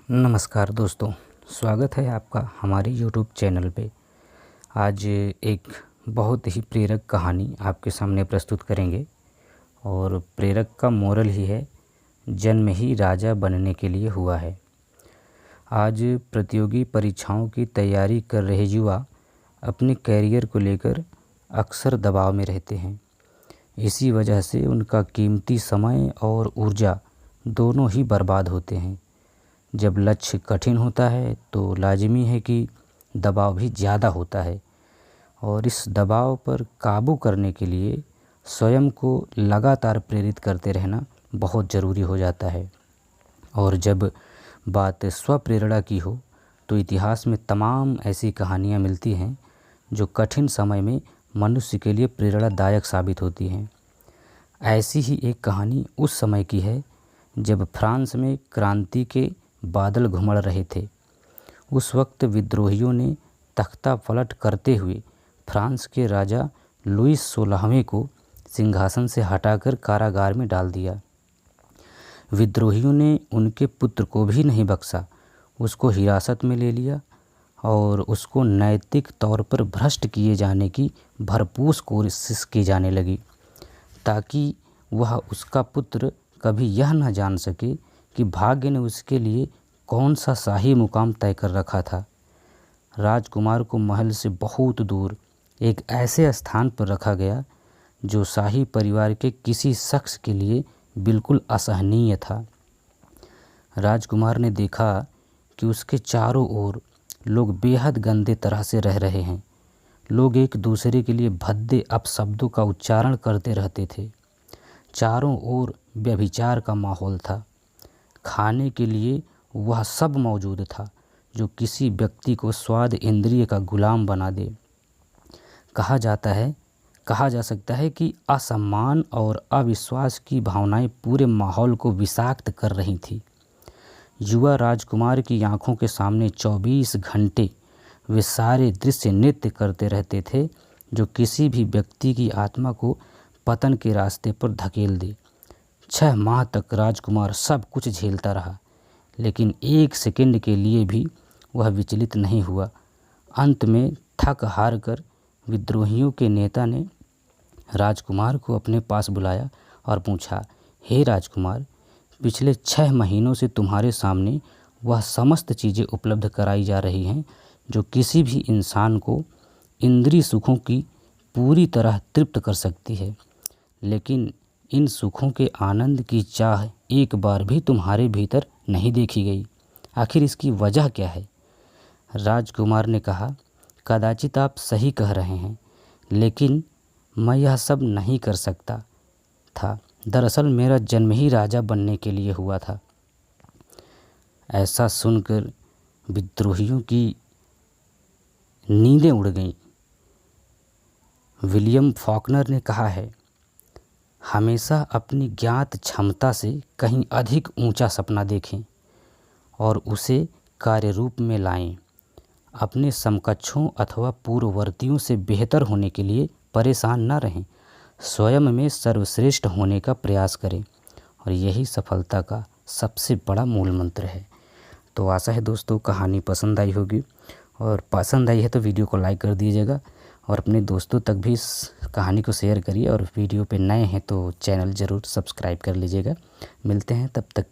नमस्कार दोस्तों, स्वागत है आपका हमारे YouTube चैनल पे। आज एक बहुत ही प्रेरक कहानी आपके सामने प्रस्तुत करेंगे और प्रेरक का मोरल ही है, जन्म ही राजा बनने के लिए हुआ है। आज प्रतियोगी परीक्षाओं की तैयारी कर रहे युवा अपने कैरियर को लेकर अक्सर दबाव में रहते हैं। इसी वजह से उनका कीमती समय और ऊर्जा दोनों ही बर्बाद होते हैं। जब लक्ष्य कठिन होता है तो लाजिमी है कि दबाव भी ज़्यादा होता है और इस दबाव पर काबू करने के लिए स्वयं को लगातार प्रेरित करते रहना बहुत ज़रूरी हो जाता है। और जब बात स्वप्रेरणा की हो तो इतिहास में तमाम ऐसी कहानियाँ मिलती हैं जो कठिन समय में मनुष्य के लिए प्रेरणादायक साबित होती हैं। ऐसी ही एक कहानी उस समय की है जब फ्रांस में क्रांति के बादल घुमड़ रहे थे। उस वक्त विद्रोहियों ने तख्ता पलट करते हुए फ्रांस के राजा लुईस 16वें को सिंहासन से हटाकर कारागार में डाल दिया। विद्रोहियों ने उनके पुत्र को भी नहीं बख्शा, उसको हिरासत में ले लिया और उसको नैतिक तौर पर भ्रष्ट किए जाने की भरपूर कोशिश की जाने लगी, ताकि वह उसका पुत्र कभी यह न जान सके कि भाग्य ने उसके लिए कौन सा शाही मुकाम तय कर रखा था। राजकुमार को महल से बहुत दूर एक ऐसे स्थान पर रखा गया जो शाही परिवार के किसी शख्स के लिए बिल्कुल असहनीय था। राजकुमार ने देखा कि उसके चारों ओर लोग बेहद गंदे तरह से रह रहे हैं। लोग एक दूसरे के लिए भद्दे अपशब्दों का उच्चारण करते रहते थे। चारों ओर व्यभिचार का माहौल था। खाने के लिए वह सब मौजूद था जो किसी व्यक्ति को स्वाद इंद्रिय का गुलाम बना दे। कहा जा सकता है कि असम्मान और अविश्वास की भावनाएं पूरे माहौल को विषाक्त कर रही थी। युवा राजकुमार की आंखों के सामने 24 घंटे वे सारे दृश्य नृत्य करते रहते थे जो किसी भी व्यक्ति की आत्मा को पतन के रास्ते पर धकेल दे। 6 माह तक राजकुमार सब कुछ झेलता रहा, लेकिन एक सेकंड के लिए भी वह विचलित नहीं हुआ। अंत में थक हार कर विद्रोहियों के नेता ने राजकुमार को अपने पास बुलाया और पूछा, हे राजकुमार, पिछले 6 महीनों से तुम्हारे सामने वह समस्त चीज़ें उपलब्ध कराई जा रही हैं जो किसी भी इंसान को इंद्रिय सुखों की पूरी तरह तृप्त कर सकती है, लेकिन इन सुखों के आनंद की चाह एक बार भी तुम्हारे भीतर नहीं देखी गई। आखिर इसकी वजह क्या है? राजकुमार ने कहा, कदाचित आप सही कह रहे हैं, लेकिन मैं यह सब नहीं कर सकता था। दरअसल मेरा जन्म ही राजा बनने के लिए हुआ था। ऐसा सुनकर विद्रोहियों की नींदें उड़ गईं। विलियम फॉकनर ने कहा है, हमेशा अपनी ज्ञात क्षमता से कहीं अधिक ऊंचा सपना देखें और उसे कार्य रूप में लाएं। अपने समकक्षों अथवा पूर्ववर्तियों से बेहतर होने के लिए परेशान न रहें। स्वयं में सर्वश्रेष्ठ होने का प्रयास करें और यही सफलता का सबसे बड़ा मूल मंत्र है। तो आशा है दोस्तों कहानी पसंद आई होगी, और पसंद आई है तो वीडियो को लाइक कर दीजिएगा और अपने दोस्तों तक भी इस कहानी को शेयर करिए, और वीडियो पे नए हैं तो चैनल ज़रूर सब्सक्राइब कर लीजिएगा। मिलते हैं, तब तक